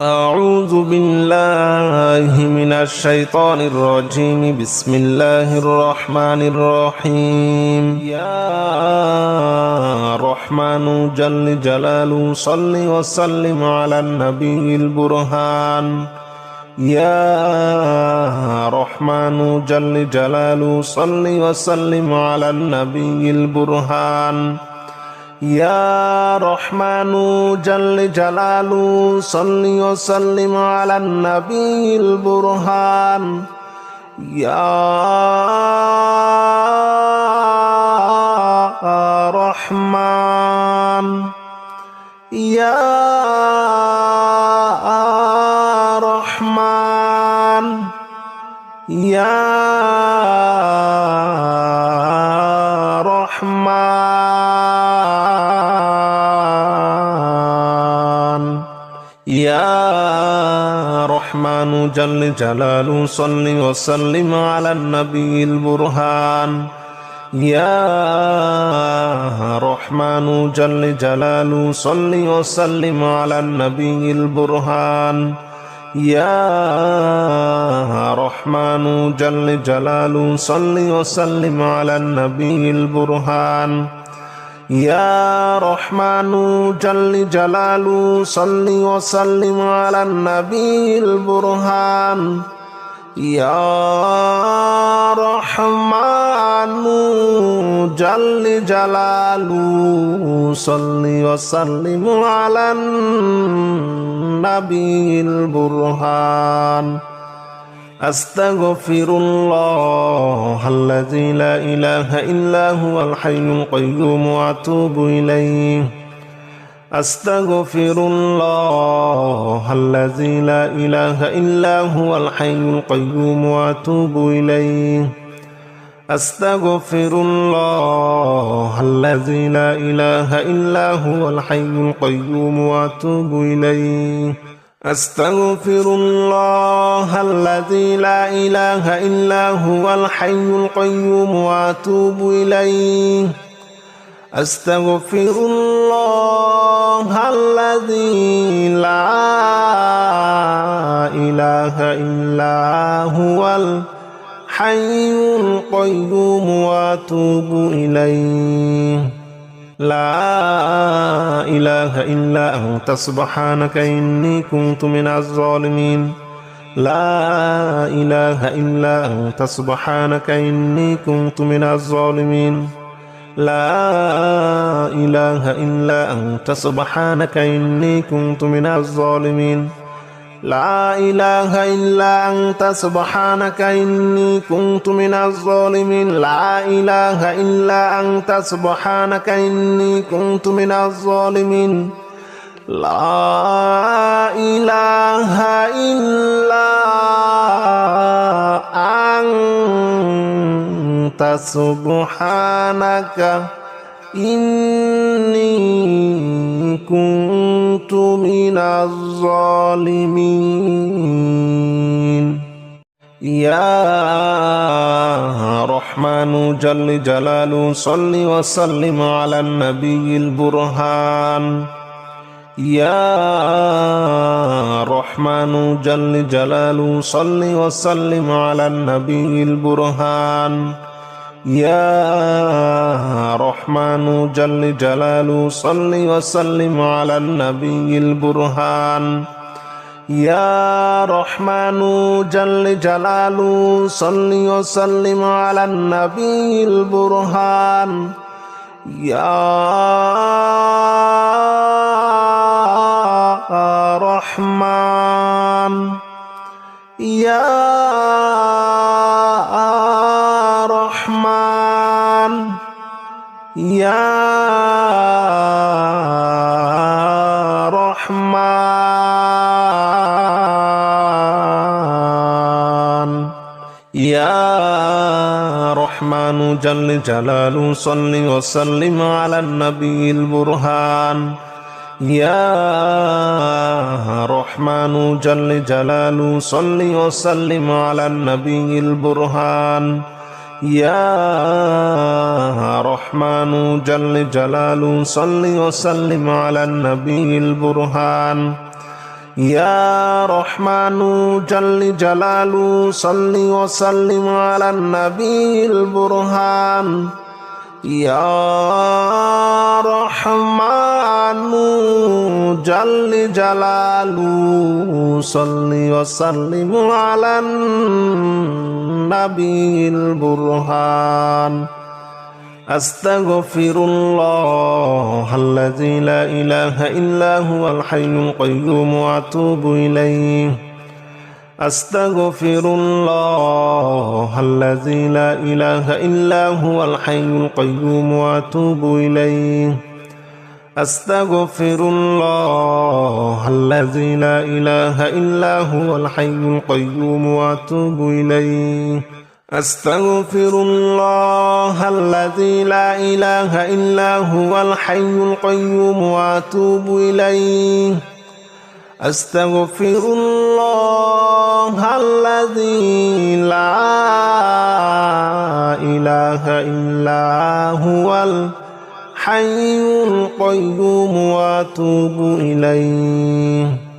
أعوذ بالله من الشيطان الرجيم. بسم الله الرحمن الرحيم. يا رحمن جل جلاله صل وسلم على النبي البرهان. يا رحمن جل جلاله صل وسلم على النبي البرهان. يا رحمن جل جلاله صل وسلم على النبي البرهان. يا رحمن يا رحمن يا رحمن يا رحمن جل جلاله صل وسلم على النبي البرهان. يا رحمن جل جلاله صل وسلم على النبي البرهان. يا رحمن جل جلاله صل وسلم على النبي البرهان. يا رحمن جل جلاله صل وسلم على النبي البرهان. يا رحمن جل جلاله صل وسلم على النبي البرهان. أستغفر الله الذي لا إله إلا هو الحي القيوم وأتوب إليه. أستغفر الله الذي لا إله إلا هو الحي القيوم وأتوب إليه. أستغفر الله الذي لا إله إلا هو الحي القيوم وأتوب إليه. أستغفر الله الذي لا إله إلا هو الحي القيوم وأتوب إليه. أستغفر الله الذي لا إله إلا هو الحي القيوم وأتوب إليه. لا إله إلا أنت سبحانك إني كنت من الظالمين. لا إله إلا أنت سبحانك إني كنت من الظالمين. لا إله إلا أنت سبحانك إني كنت من الظالمين. لا إله إلا أنت سبحانك إني كنت من الظالمين. لا إله إلا أنت سبحانك إني كنت من الظالمين. لا إله إلا أنت سبحانك إني كنت من الظالمين. يا رحمن جل جلاله صل وسلم على النبي البرهان. يا رحمن جل جلاله صل وسلم على النبي البرهان. يا رحمن جل جلاله صل وسلم على النبي البرهان. يا رحمن جل جلاله صل وسلم على النبي البرهان. يا رحمن يا رحمن يا رحمن يا رحمن جل جلاله صل وسلم على النبي البرهان. يا رحمن جل جلاله صل وسلم على النبي البرهان. يا رحمن جل جلاله صل وسلم على النبي البرهان. يا رحمن جل جلاله صل وسلم على النبي البرهان يا رحمن جل جلاله صل وسلم على النبي البرهان أستغفر الله الذي لا إله إلا هو الحي القيوم وأتوب إليه أستغفر الله الذي لا إله إلا هو الحي القيوم وأتوب إليه أستغفر الله الذي لا إله إلا هو الحي القيوم وأتوب إليه أستغفر الله الذي لا إله إلا هو الحي القيوم وأتوب إليه أستغفر الله الذي لا إله إلا هو الحي القيوم وأتوب إليه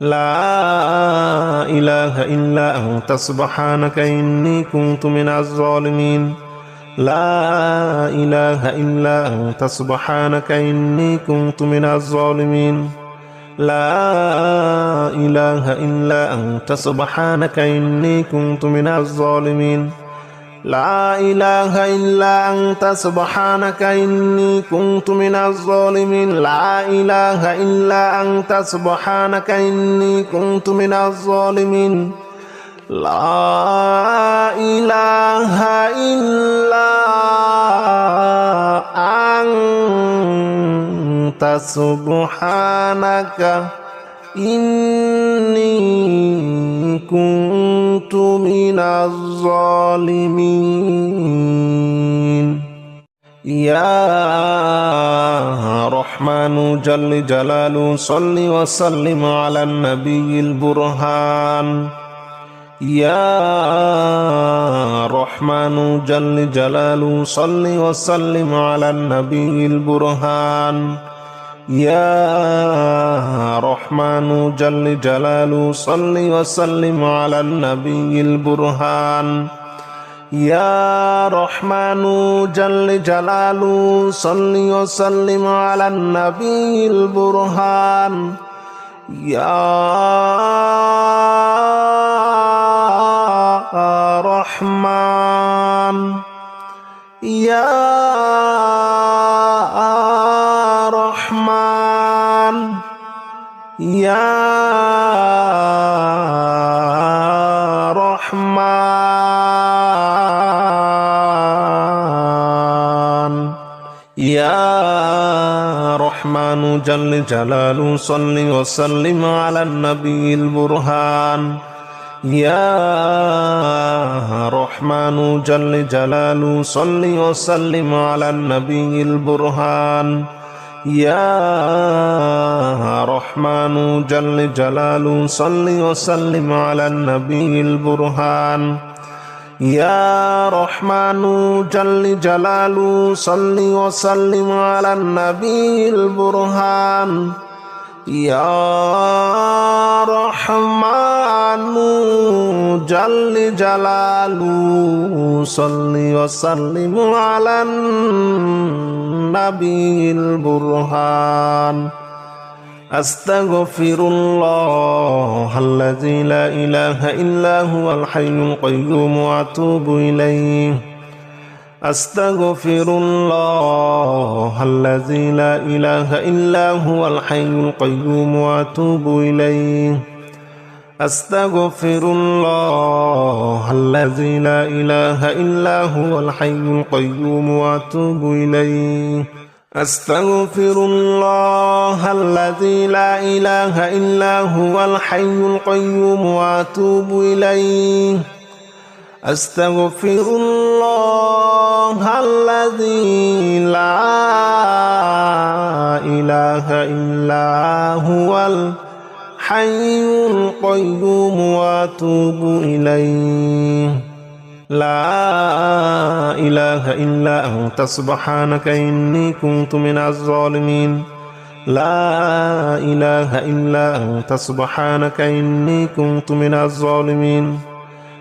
لا إله إلا أنت سبحانك إني كنت من الظالمين لا إله إلا أنت سبحانك إني كنت من الظالمين لا إله إلا أنت سبحانك إني كنت من الظالمين لا إله إلا أنت سبحانك إني كنت من الظالمين لا إله إلا أنت سبحانك إني كنت من الظالمين لا إله إلا أنت سبحانك إني كنت من الظالمين يا رحمن جل جلاله صل وسلم على النبي البرهان يا رحمن جل جلاله صل وسلم على النبي البرهان يا رحمن جل جلاله صل وسلم على النبي البرهان يا رحمن جل جلاله صل وسلم على النبي البرهان يا رحمن يا رحمن يا رحمن يا رحمن جل جلاله صل وسلم على النبي البرهان يا رحمن جل جلاله صل وسلم على النبي البرهان يا رحمن جل جلاله صل وسلم على النبي البرهان يا رحمن جل جلاله صل وسلم على النبي البرهان يا رحمن جل جلاله صل وسلم على النبي البرهان أستغفر الله الذي لا إله إلا هو الحي القيوم وأتوب إليه أستغفر الله الذي لا إله إلا هو الحي القيوم وأتوب إليه أستغفر الله الذي لا إله إلا هو الحي القيوم وأتوب إليه أستغفر الله الذي لا إله إلا هو الحي القيوم وأتوب إليه أستغفر الله الذي لا إله إلا هو الحي القيوم وأتوب إليه لا إله إلا أنت سبحانك إني كنت من الظالمين لا إله إلا أنت سبحانك إني كنت من الظالمين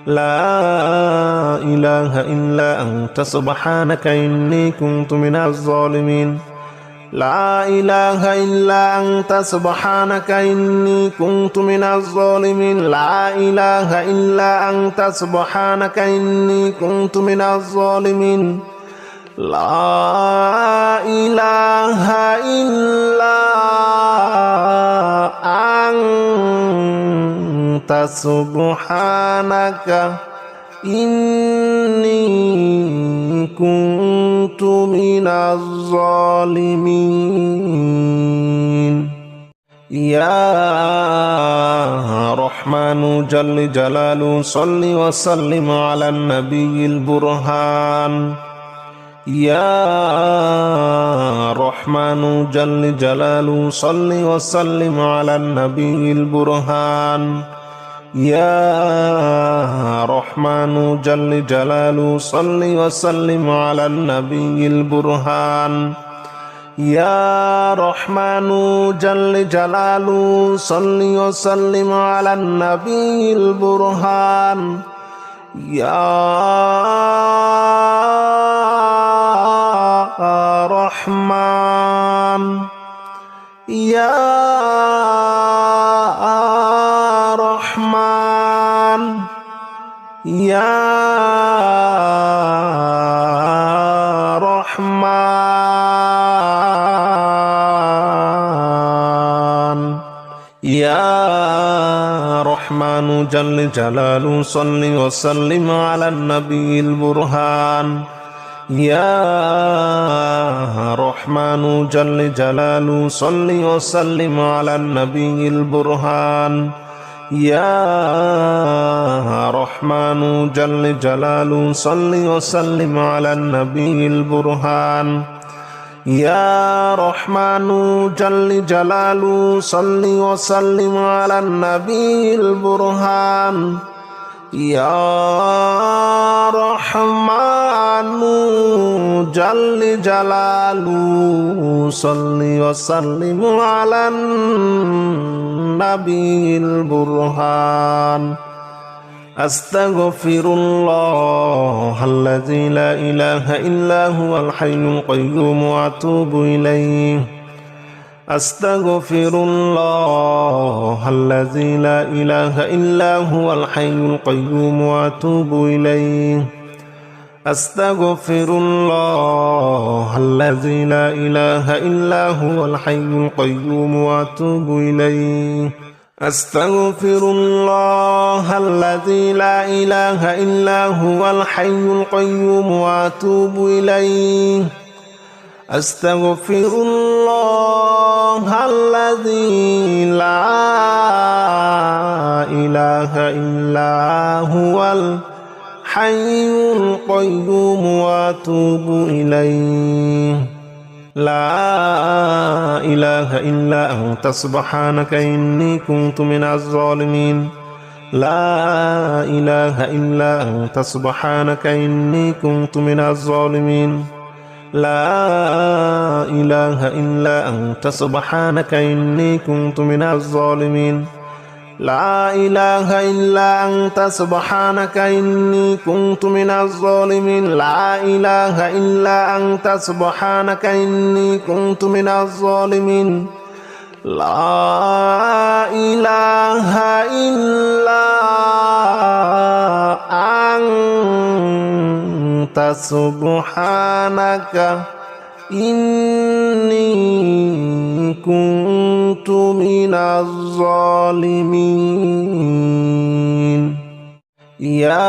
لا إله إلا أنت سبحانك إني كنت من الظالمين لا إله إلا أنت سبحانك إني كنت من الظالمين لا إله إلا أنت سبحانك إني كنت من الظالمين لا إله إلا أنت سبحانك إني كنت من الظالمين يا رحمن جل جلاله صل وسلم على النبي البرهان يا رحمن جل جلاله صل وسلم على النبي البرهان يا رحمن جل جلاله صل وسلم على النبي البرهان يا رحمن جل جلاله صل وسلم على النبي البرهان يا رحمن يا رحمن يا رحمن يا رحمن جل جلاله صل وسلم على النبي البرهان يا رحمن جل جلاله صل وسلم على النبي البرهان يا رحمن جل جلاله صل وسلم على النبي البرهان يا رحمن جل جلاله صل وسلم على النبي البرهان يا رحمن جل جلاله صل وسلم على النبي البرهان أستغفر الله الذي لا إله إلا هو الحي القيوم وأتوب إليه أستغفر الله الذي لا إله إلا هو الحي القيوم وأتوب إليه أستغفر الله الذي لا إله إلا هو الحي القيوم وأتوب إليه أستغفر الله الذي لا إله إلا هو الحي القيوم وأتوب إليه أستغفر الله الذي لا إله إلا هو الحي القيوم وأتوب إليه لا إله إلا أنت سبحانك إني كنت من الظالمين لا إله إلا أنت سبحانك إني كنت من الظالمين لا إله إلا أنت سبحانك إني كنت من الظالمين لا إله إلا أنت سبحانك إني كنت من الظالمين لا إله إلا أنت سبحانك إني كنت من الظالمين لا إله إلا أنت سبحانك إني كنت من الظالمين يا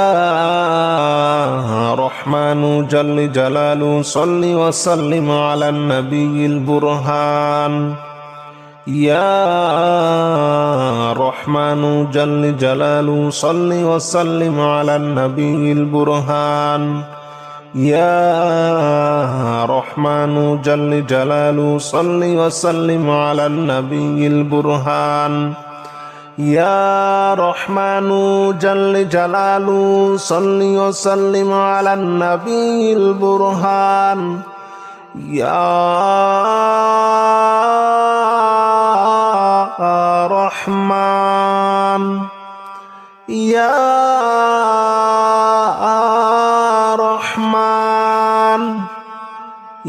رحمن جل جلاله صل وسلم على النبي البرهان يا رحمن جل جلاله صل وسلم على النبي البرهان يا رحمن جل جلاله صل وسلم على النبي البرهان يا رحمن جل جلاله صل وسلم على النبي البرهان يا রহমান ইয়া রহমান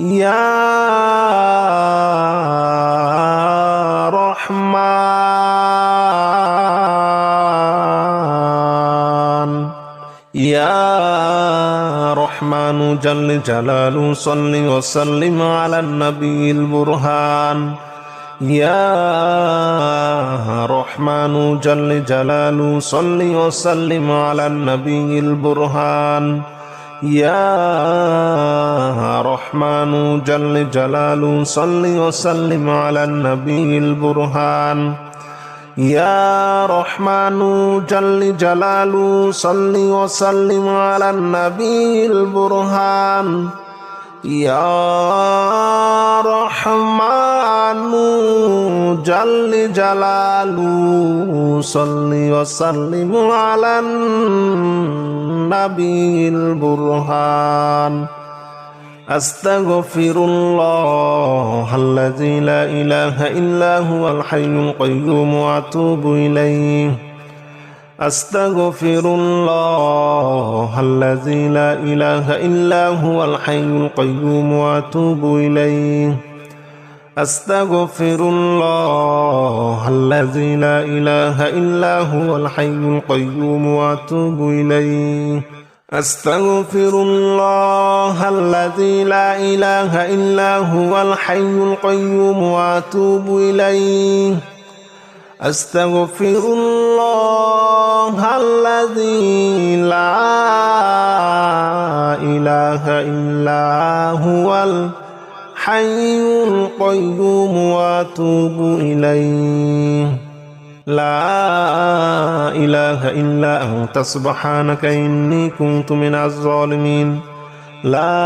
ইয়া রহমান ইয়া রহমানু জাল্লে জালালু সাল্লি ওয়া সাল্লিম আলান নবিয়িল বুরহান ইয়া রহমানু জাল্লে জালালু সাল্লি ওয়া সাল্লিম আলান নবিয়িল বুরহান ইয়া রহমানু জাল্লে জালালু সাল্লি ওয়া সাল্লিম আলান নবিয়িল বুরহান ইয়া রহমানু জাল্লে জালালু সাল্লি ওয়া সাল্লিম আলান নবিয়িল বুরহান ইয়া রহমানু জাল্লে জালালু সাল্লি ওয়া সাল্লিম আলান নবিয়িল বুরহান আস্তাগফিরুল্লাহাল্লাযী লা ইলাহা ইল্লা হুয়াল হাইয়ুল কাইয়্যুম ওয়া আতুবু ইলাইহি আস্তাগফিরুল্লাহাল্লাযী লা ইলাহা ইল্লা হুয়াল হাইয়ুল কাইয়্যুম ওয়া আতুবু ইলাইহি আস্তাগফিরুল্লাহাল্লাযী লা ইলাহা ইল্লা হুয়াল হাইয়ুল কাইয়্যুম ওয়া আতুবু ইলাইহি আস্তাগফিরুল্লাহাল্লাযী লা ইলাহা ইল্লা হুয়াল হাইয়ুল কাইয়্যুম ওয়া আতুবু ইলাইহি আস্তাগফিরুল্লাহাল্লাযী লা ইলাহা ইল্লা হুয়াল হাইয়ুল কাইয়্যুম ওয়া আতুবু ইলাইহি লা ইলাহা ইল্লা আনতা সুবহানাকা ইন্নী কুনতু মিনাজ জালিমিন লা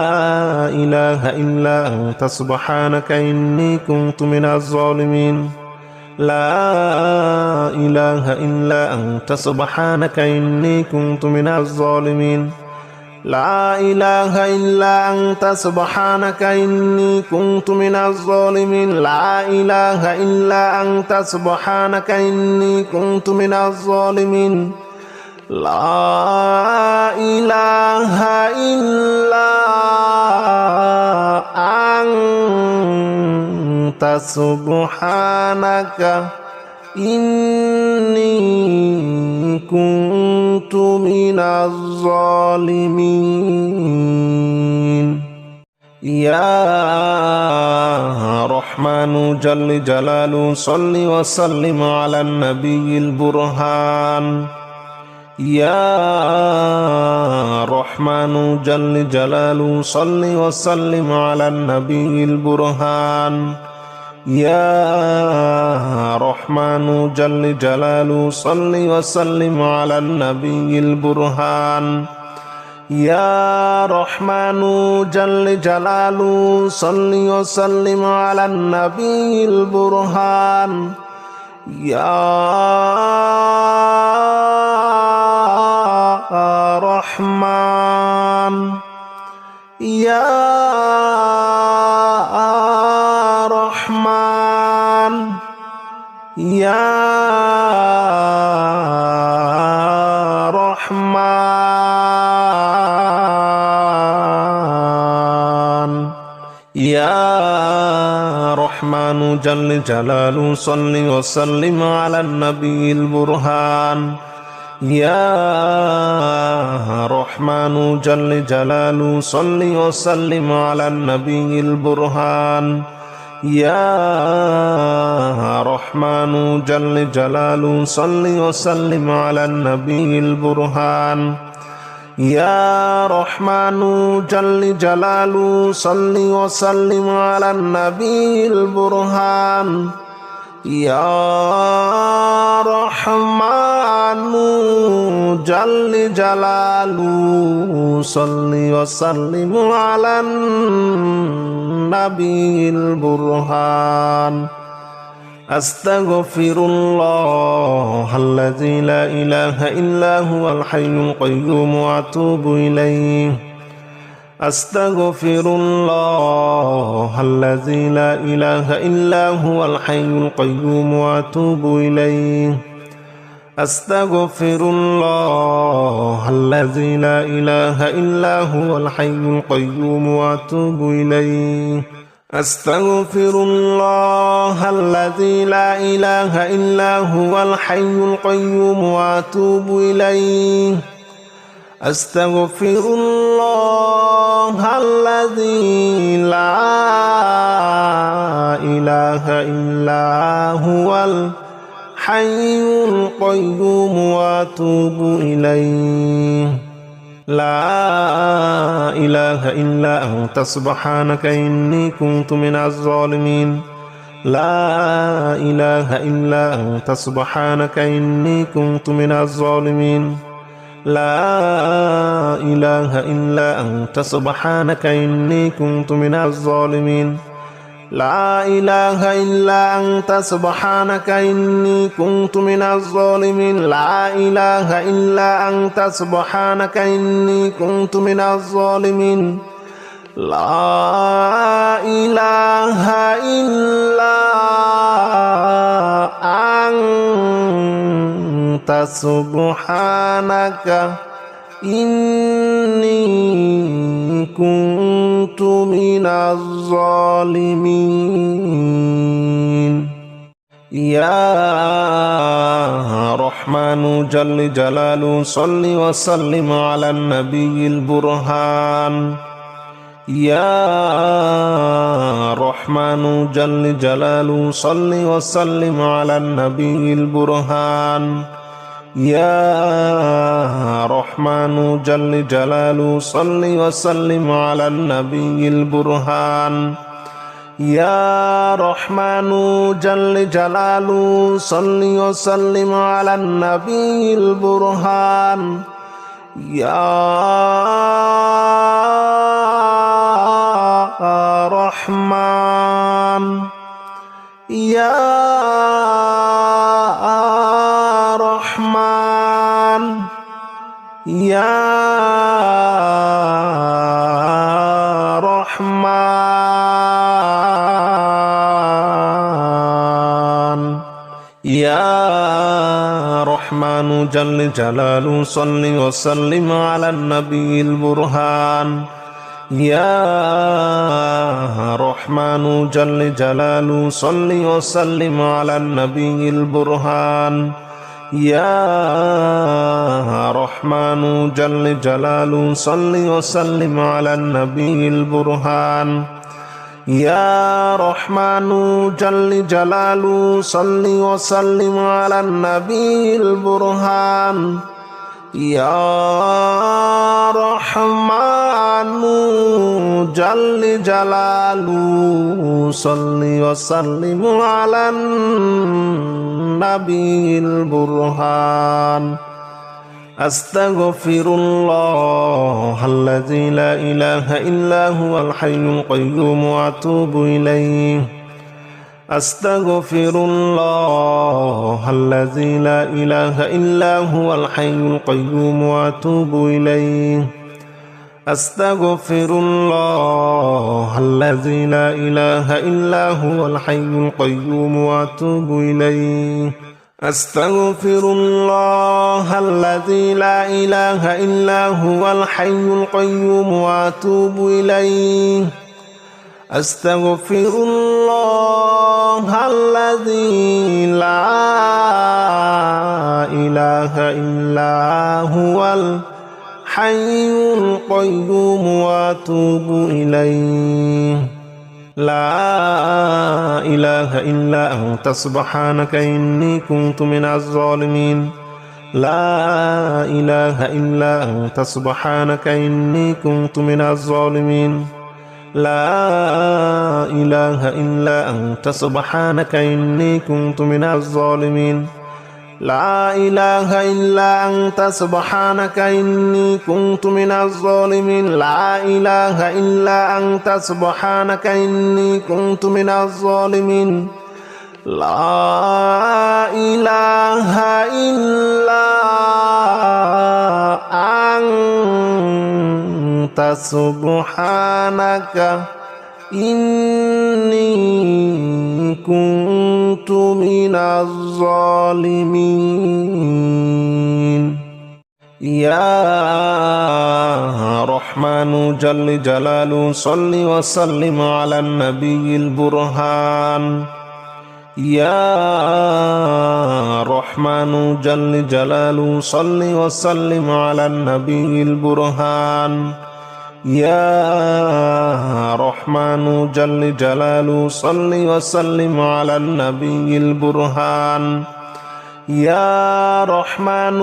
ইলাহা ইল্লা আনতা সুবহানাকা ইন্নী কুনতু মিনাজ জালিমিন লা ইলাহা ইল্লা আনতা সুবহানাকা ইন্নী কুনতু মিনাজ জালিমিন লা ইলাহা ইল্লা আনতা সুবহানাকা ইন্নী কুনতু মিনাজ জালিমিন লা ইলাহা ইল্লা আনতা সুবহানাকা ইন্নী কুনতু মিনাজ জালিমিন লা ইলাহা ইল্লা আনতা সুবহানাকা ইন্নী কুনতু মিনাজ জালিমিন ইয়া রহমানু জাল্লে জালালু সাল্লি ওয়া সাল্লিম আলান নবিয়িল বুরহান ইয়া রহমানু জাল্লে জালালু সাল্লি ওয়া সাল্লিম আলান নবিয়িল বুরহান ইয়া রহমানু জাল্লে জালালু সাল্লি ওয়া সাল্লিম আলান নবিয়িল বুরহান ইয়া রহমানু জাল্লে জালালু সাল্লি ওয়া সাল্লিম আলান নবিয়িল বুরহান ইয়া রহমান ইয়া রহমান ইয়া রহমান ইয়া রহমানু জাল্লে জালালু সাল্লি ওয়া সাল্লিম আলান নবিয়িল বুরহান ইয়া রহমানু জাল্লে জালালু সাল্লি ওয়া সাল্লিম আলান নবিয়িল বুরহান ইয়া রহমানু জাল্লে জালালু সাল্লি ওয়া সাল্লিম আলান নবিয়িল বুরহান ইয়া রহমানু জাল্লে জালালু সাল্লি ওয়া সাল্লিম আলান নবিয়িল বুরহান ইয়া রহমানু জাল্লে জালালু সাল্লি ওয়া সাল্লিম আলান নবিয়িল বুরহান আস্তাগফিরুল্লাহাল্লাযী লা ইলাহা ইল্লা হুয়াল হাইয়ুল কাইয়্যুম ওয়া আতুবু ইলাইহি أستغفر الله الذي لا إله إلا هو الحي القيوم وأتوب إليه أستغفر الله الذي لا إله إلا هو الحي القيوم وأتوب إليه أستغفر الله الذي لا إله إلا هو الحي القيوم وأتوب إليه أستغفر الله الذي لا إله إلا هو الحي القيوم وأتوب إليه لا إله إلا أنت سبحانك إني كنت من الظالمين لا إله إلا أنت سبحانك إني كنت من الظالمين لا إله إلا أنت سبحانك إني كنت من الظالمين لا إله إلا أنت سبحانك إني كنت من الظالمين لا إله إلا أنت سبحانك إني كنت من الظالمين لا إله إلا أنت سبحانك إني كنت من الظالمين يا رحمن جل جلاله صل وسلم على النبي البرهان يا رحمن جل جلاله صل وسلم على النبي البرهان يا رحمن جل جلاله صل وسلم على النبي البرهان يا رحمن جل جلاله صل وسلم على النبي البرهان يا رحمن يا رحمن يا رحمن يا رحمن جل جلاله صل وسلم على النبي البرهان يا رحمن جل جلاله صل وسلم على النبي البرهان يا رحمن جل جلاله صل وسلم على النبي البرهان يا رحمن جل جلاله صل وسلم على النبي البرهان يا رحمن جل جلاله صل وسلم على النبي البرهان أستغفر الله الذي لا إله إلا هو الحي القيوم وأتوب إليه أستغفر الله الذي لا إله إلا هو الحي القيوم وأتوب إليه أستغفر الله الذي لا إله إلا هو الحي القيوم وأتوب إليه أستغفر الله الذي لا إله إلا هو الحي القيوم وأتوب إليه أستغفر الله الذي لا إله إلا هو الحي القيوم وأتوب إليه لا إله إلا أنت سبحانك إني كنت من الظالمين لا إله إلا أنت سبحانك إني كنت من الظالمين لا إله إلا أنت سبحانك إني كنت من الظالمين لا إله إلا أنت سبحانك إني كنت من الظالمين لا إله إلا أنت سبحانك إني كنت من الظالمين لا إله إلا سبحانك إني كنت من الظالمين يا رحمن جل جلاله صل وسلم على النبي البرهان يا رحمن جل جلاله صل وسلم على النبي البرهان يا رحمن جل جلاله صل وسلم على النبي البرهان يا رحمن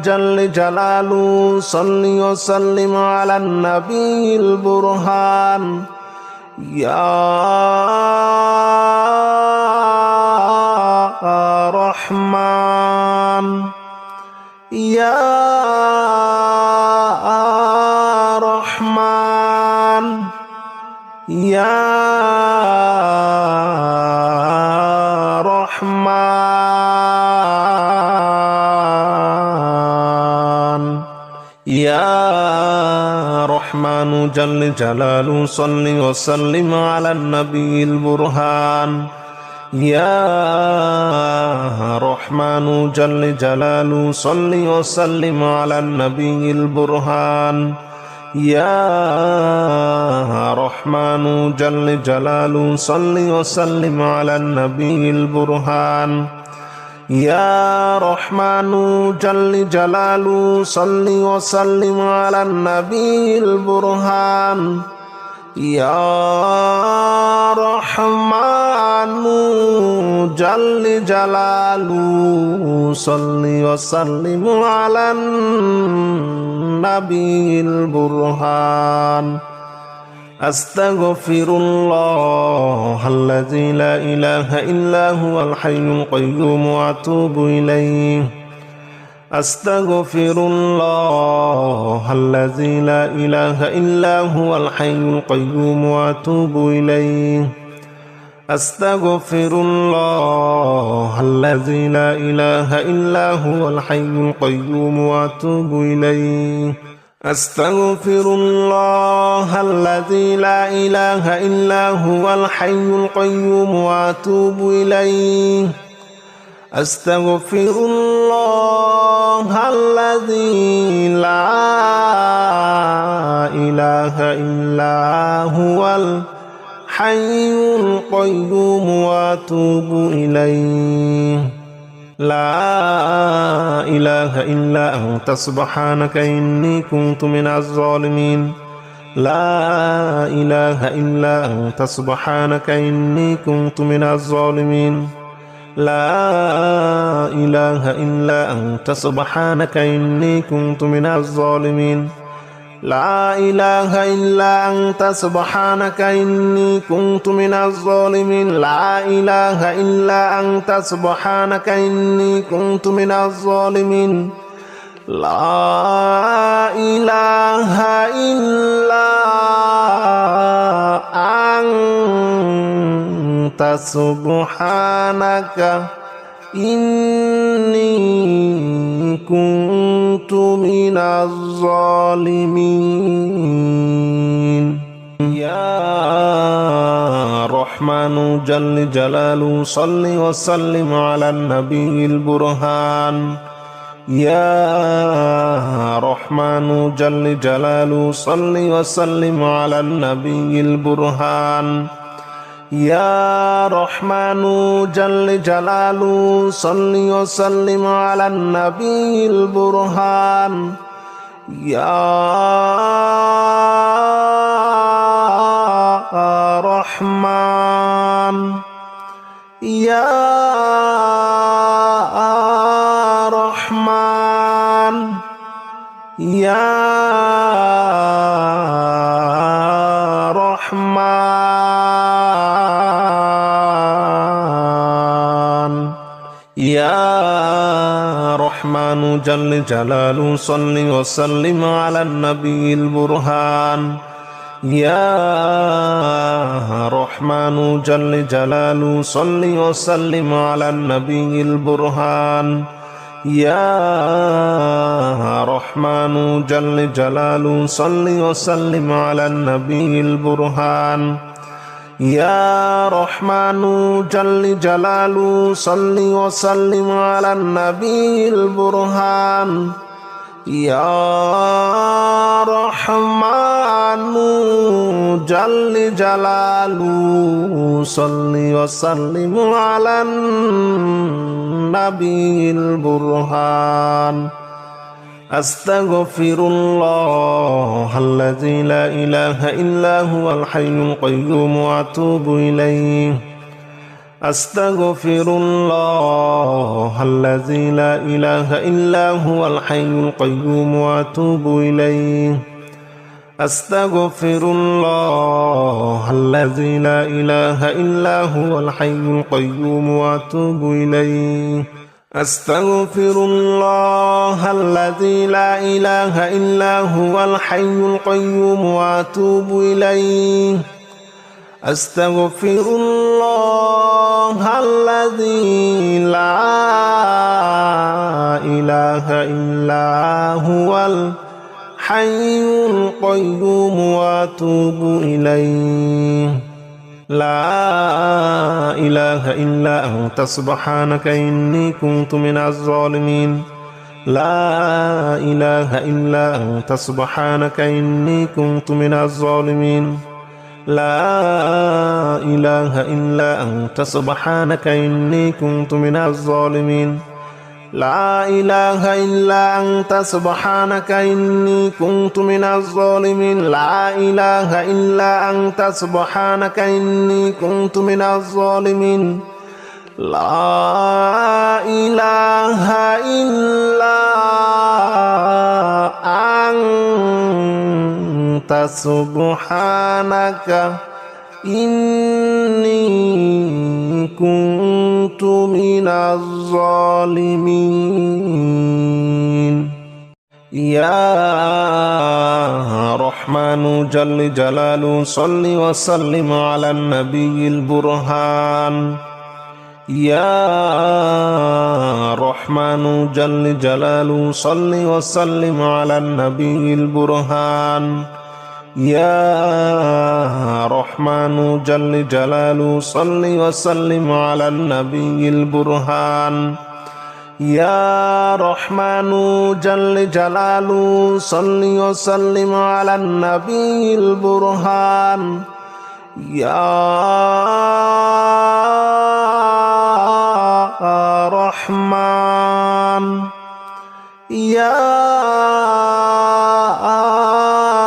جل جلاله صل وسلم على النبي البرهان يا رحمن يا رحمن يا رحمن يا رحمن جل جلاله صل وسلم على النبي البرهان يا رحمن جل جلاله صل وسلم على النبي البرهان يا رحمن جل جلاله صل وسلم على النبي البرهان يا رحمن جل جلاله صل وسلم على النبي البرهان يا رحمن جل جلاله صل وسلم على النبي البرهان أستغفر الله الذي لا إله إلا هو الحي القيوم وأتوب إليه أستغفر الله الذي لا إله إلا هو الحي القيوم وأتوب إليه أستغفر الله الذي لا إله إلا هو الحي القيوم وأتوب إليه أستغفر الله الذي لا إله إلا هو الحي القيوم وأتوب إليه أستغفر الله الذي لا إله إلا هو الحي القيوم وأتوب إليه لا إله إلا أنت سبحانك إني كنت من الظالمين لا إله إلا أنت سبحانك إني كنت من الظالمين لا إله إلا أنت سبحانك إني كنت من الظالمين لا إله إلا أنت سبحانك إني كنت من الظالمين لا إله إلا أنت سبحانك إني كنت من الظالمين لا إله إلا أنت سبحانك إني كنت من الظالمين يا رحمن جل جلاله صل وسلم على النبي البرهان يا رحمن جل جلاله صل وسلم على النبي البرهان يا رحمن جل جلاله صل وسلم على النبي البرهان يا رحمن يا رحمن يا رحمن يا رحمن جل جلاله صل وسلم على النبي البرهان يا رحمن جل جلاله صل وسلم على النبي البرهان يا رحمن جل جلاله صل وسلم على النبي البرهان يا رحمن جل جلاله صل وسلم على النبي البرهان يا رحمن جل جلاله صل وسلم على النبي البرهان أستغفر الله الذي لا إله إلا هو الحي القيوم وأتوب إليه أستغفر الله الذي لا إله إلا هو الحي القيوم وأتوب إليه أستغفر الله الذي لا إله إلا هو الحي القيوم وأتوب إليه أستغفر الله الذي لا إله إلا هو الحي القيوم وأتوب إليه أستغفر الله الذي لا إله إلا هو الحي القيوم وأتوب إليه لا إله إلا أنت سبحانك إني كنت من الظالمين لا إله إلا أنت سبحانك إني كنت من الظالمين لا إله إلا أنت سبحانك إني كنت من الظالمين لا إله إلا أنت سبحانك إني كنت من الظالمين لا إله إلا أنت سبحانك إني كنت من الظالمين لا إله إلا أنت سبحانك إني كنت من الظالمين يا رحمن جل جلاله صل وسلم على النبي البرهان يا رحمن جل جلاله صل وسلم على النبي البرهان يا رحمن جل جلاله صل وسلم على النبي البرهان يا رحمن جل جلاله صل وسلم على النبي البرهان يا رحمن يا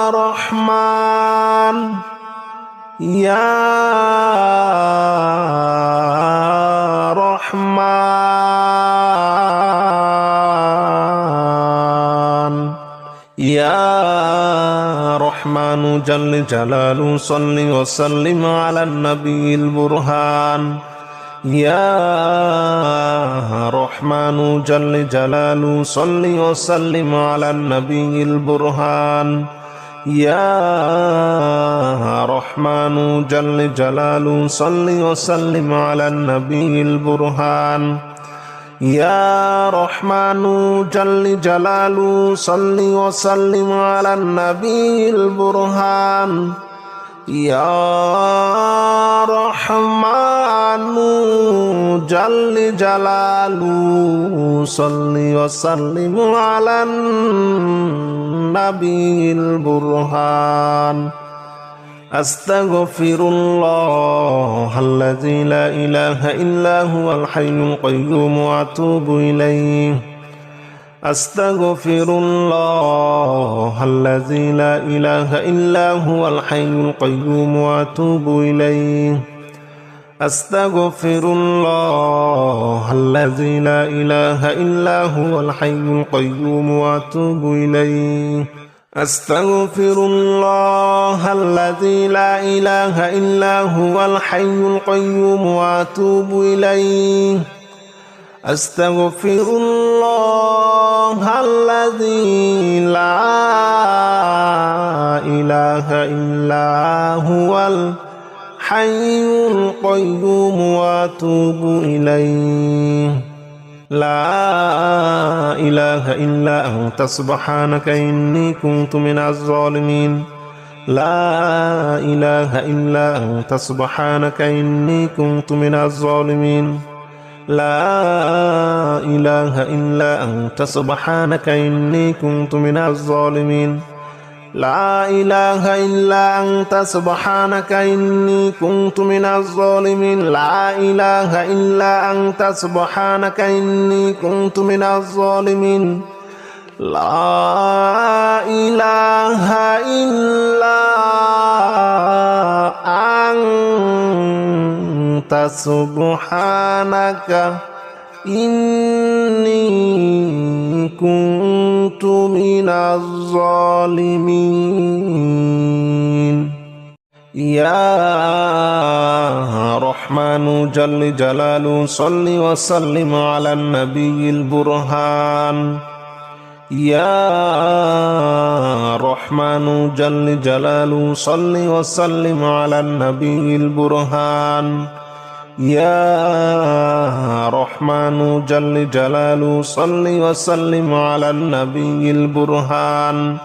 رحمن يا رحمن يا رحمن جل جلاله صل وسلم على النبي البرهان يا رحمن جل جلاله صل وسلم على النبي البرهان يا رحمن جل جلاله صل وسلم على النبي البرهان يا رحمن جل جلاله صل وسلم على النبي البرهان يا رحمن جل جلاله صل وسلم على النبي البرهان أستغفر الله الذي لا إله إلا هو الحي القيوم وأتوب إليه أستغفر الله الذي لا إله إلا هو الحي القيوم وأتوب إليه أستغفر الله الذي لا إله إلا هو الحي القيوم وأتوب إليه أستغفر الله الذي لا إله إلا هو الحي القيوم وأتوب إليه أستغفر الله الذي لا إله إلا هو الحي القيوم وأتوب إليه لا إله إلا أنت سبحانك إني كنت من الظالمين لا إله إلا أنت سبحانك إني كنت من الظالمين لا إله إلا أنت سبحانك إني كنت من الظالمين لا إله إلا أنت سبحانك إني كنت من الظالمين لا إله إلا أنت سبحانك إني كنت من الظالمين لا إله إلا أنت سبحانك إني كنت من الظالمين يا رحمن جل جلاله صل وسلم على النبي البرهان يا رحمن جل جلاله صل وسلم على النبي البرهان يا رحمن جل جلاله صل وسلم على النبي البرهان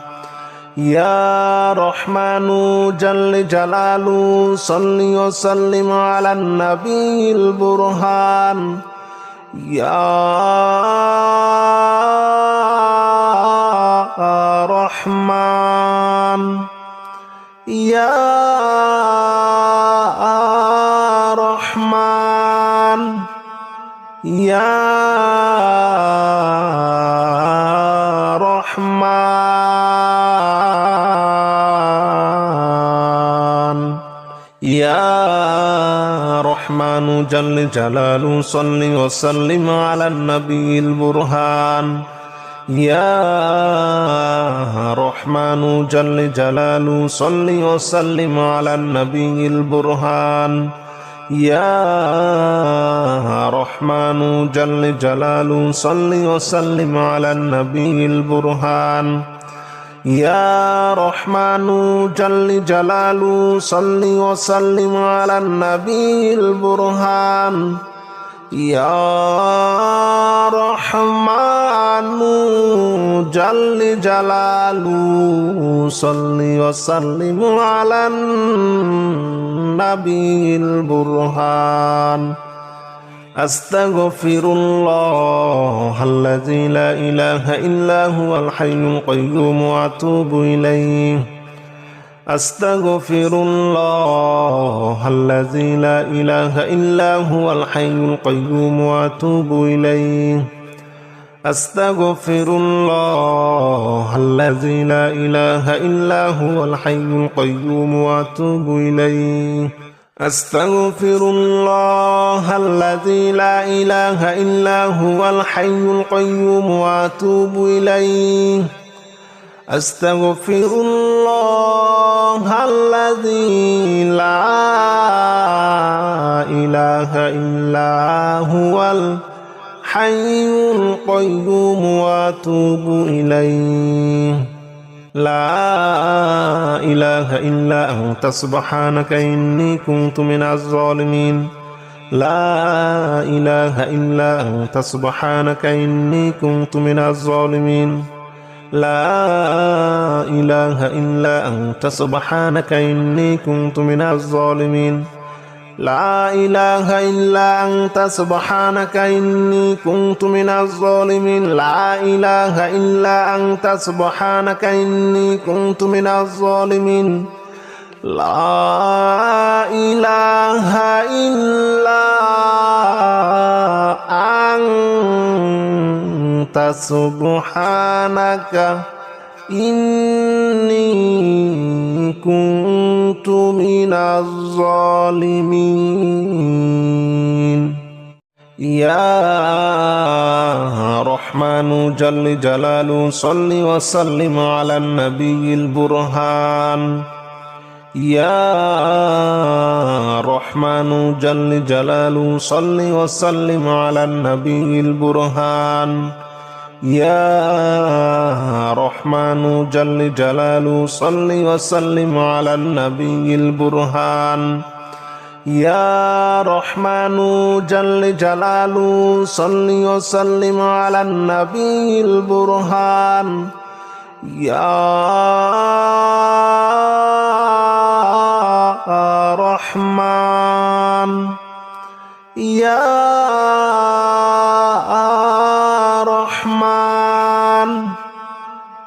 يا رحمن جل جلاله صل وسلم على النبي البرهان يا رحمن يا رحمن يا رحمن يا رحمن جل جلاله صل وسلم على النبي البرهان يا رحمن جل جلاله صل وسلم على النبي البرهان يا رحمن جل جلاله صل وسلم على النبي البرهان يا رحمن جل جلاله صل وسلم على النبي البرهان يا رحمن جل جلاله صل وسلم على النبي البرهان أستغفر الله الذي لا إله إلا هو الحي القيوم وأتوب إليه أستغفر الله الذي لا إله إلا هو الحي القيوم وأتوب إليه أستغفر الله الذي لا إله إلا هو الحي القيوم وأتوب إليه أستغفر الله الذي لا إله إلا هو الحي القيوم وأتوب إليه أستغفر الله الذي لا إله إلا هو الحي القيوم وأتوب إليه لا إله إلا أنت سبحانك إني كنت من الظالمين لا إله إلا أنت سبحانك إني كنت من الظالمين لا إله إلا أنت سبحانك إني كنت من الظالمين لا إله إلا أنت سبحانك إني كنت من الظالمين لا إله إلا أنت سبحانك إني كنت من الظالمين لا إله إلا أنت سبحانك إني كنت من الظالمين يا رحمن جل جلاله صل وسلم على النبي البرهان يا رحمن جل جلاله صل وسلم على النبي البرهان يا رحمن جل جلاله صل وسلم على النبي البرهان يا رحمن جل جلاله صل وسلم على النبي البرهان يا رحمن يا رحمن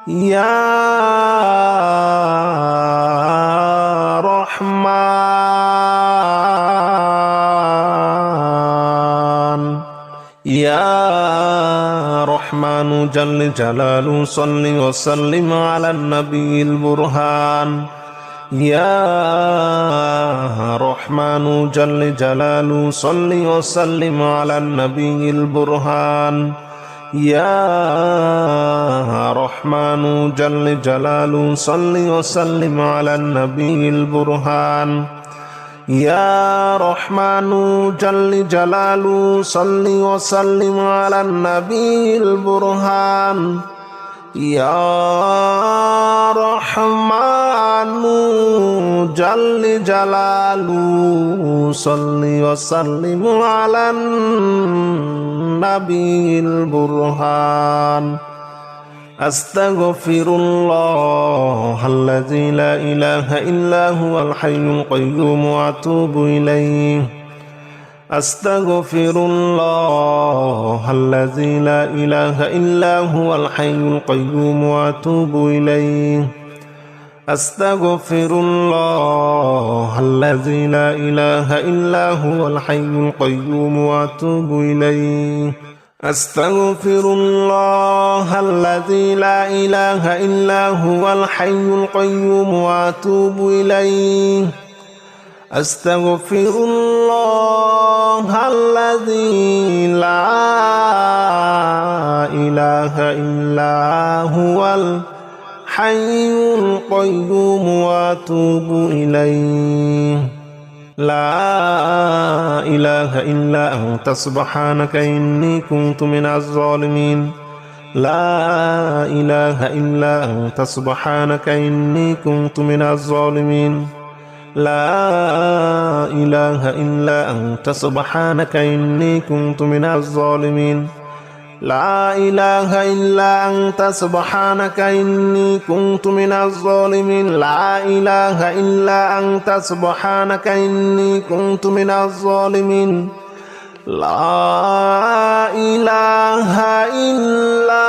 يا رحمن يا رحمن جل جلاله صل وسلم على النبي البرهان يا رحمن جل جلاله صل وسلم على النبي البرهان يا رحمن جل جلاله صل وسلم على النبي البرهان يا رحمن جل جلاله صل وسلم على النبي البرهان يا رحمن جل جلاله صل وسلم على النبي البرهان أستغفر الله الذي لا إله إلا هو الحي القيوم وأتوب إليه أستغفر الله الذي لا إله إلا هو الحي القيوم وأتوب إليه أستغفر الله الذي لا إله إلا هو الحي القيوم وأتوب إليه أستغفر الله الذي لا إله إلا هو الحي القيوم وأتوب إليه أستغفر الله الذي لا إله إلا هو الحي القيوم وأتوب إليه لا إله إلا أنت سبحانك إني كنت من الظالمين لا إله إلا أنت سبحانك إني كنت من الظالمين لا إله إلا أنت سبحانك إني كنت من الظالمين لا إله إلا أنت سبحانك إني كنت من الظالمين لا إله إلا أنت سبحانك إني كنت من الظالمين لا إله إلا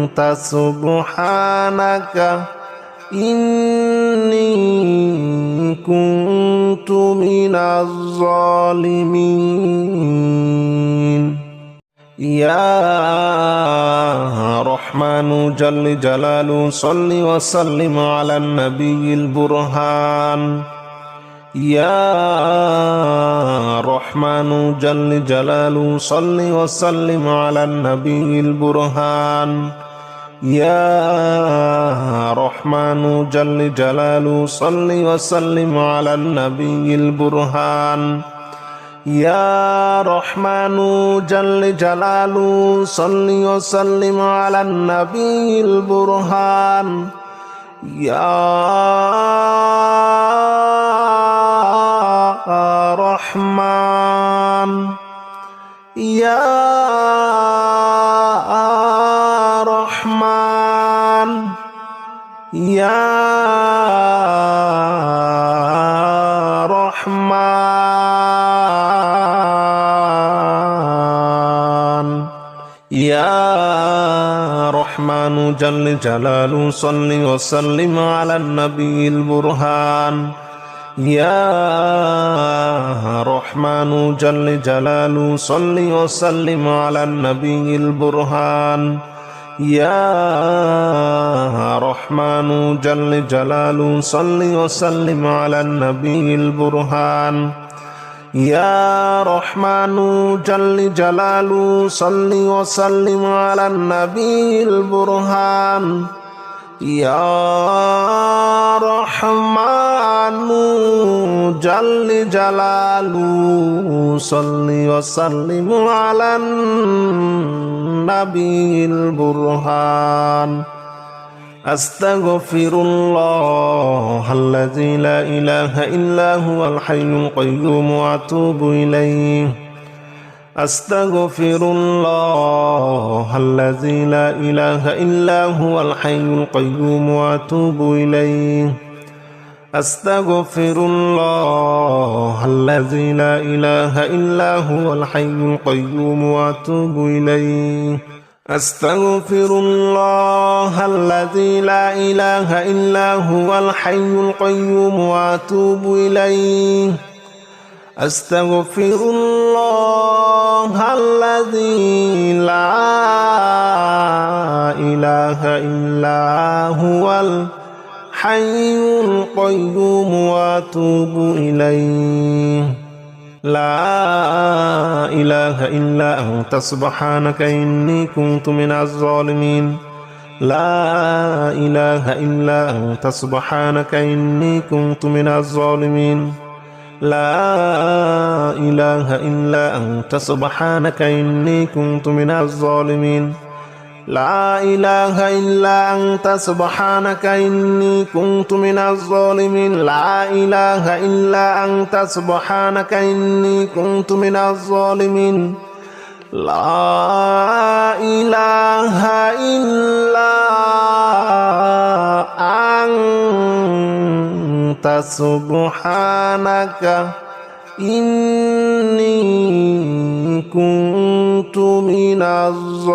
أنت سبحانك إني كنت من الظالمين يا رحمن جل جلاله صل وسلم على النبي البرهان يا رحمن جل جلاله صل وسلم على النبي البرهان يا رحمن جل جلاله صل وسلم على النبي البرهان يا رحمن جل جلاله صل وسلم على النبي البرهان يا رحمن يا رحمن يا رحمن يا رحمن جل جلاله صل وسلم على النبي البرهان يا رحمن جل جلاله صل وسلم على النبي البرهان يا رحمن جل جلاله صل وسلم على النبي البرهان يا رحمن جل جلاله صل وسلم على النبي البرهان يا رحمن جل جلاله صل وسلم على النبي البرهان أستغفر الله الذي لا إله إلا هو الحي القيوم وأتوب إليه أستغفر الله الذي لا إله إلا هو الحي القيوم وأتوب إليه أستغفر الله الذي لا إله إلا هو الحي القيوم وأتوب إليه أستغفر الله الذي لا إله إلا هو الحي القيوم وأتوب إليه أستغفر الله الذي لا إله إلا هو الحي القيوم وأتوب إليه لا إله إلا أنت سبحانك إني كنت من الظالمين لا إله إلا أنت سبحانك إني كنت من الظالمين لا إله إلا أنت سبحانك إني كنت من الظالمين لا إله إلا أنت سبحانك إني كنت من الظالمين لا إله إلا أنت سبحانك إني كنت من الظالمين لا إله إلا أنت سبحانك إني كنت من الظالمين.